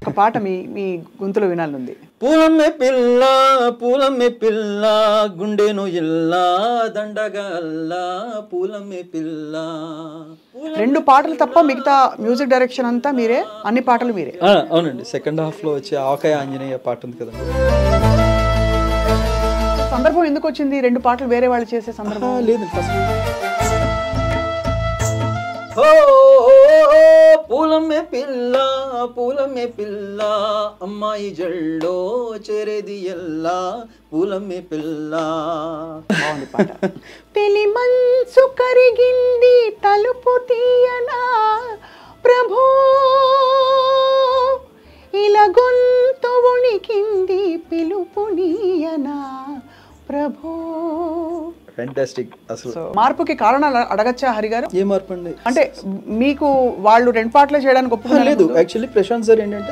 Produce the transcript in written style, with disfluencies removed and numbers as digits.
ఒక పాట మీ మీ గొంతులో వినాలనుంది. పూలమ్మే పిల్ల గుండెను ఇల్లా దండగా అల్లా పూలమ్మే పిల్ల. 2 పాటలు తప్ప మిగతా మ్యూజిక్ డైరెక్షన్ అంతా మీరే, అన్ని పాటలు మీరే? అవునండి. సెకండ్ హాఫ్ లో వచ్చే ఆకాయ ఆంజనేయ పాట ఉంది కదండి. సందర్భం ఎందుకు వచ్చింది 2 పాటలు వేరే వాళ్ళు చేసే సందర్భం? లేదు, ఫస్ట్ పూలమ్మే పిల్ల అమ్మాయి జల్లో చేరేది ఎల్లా పూలమ్మే పిల్ల. బాగుంది పాట. తెలి మనసు కరిగింది తలుపు తీయనా ప్రభో, ఇలా గొంతు ఉణికింది పిలుపు నీయనా ప్రభో. ఫ్యాంటాస్టిక్. అసలు మార్పుకి కారణాలు అడగచ్చా హరి గారు? ఏ మార్పు అండి? అంటే మీకు వాళ్ళు 2 పాటలే చేయడానికి ఒప్పుకోలేదు. లేదు, యాక్చువల్లీ ప్రశాంత్ సార్ ఏంటంటే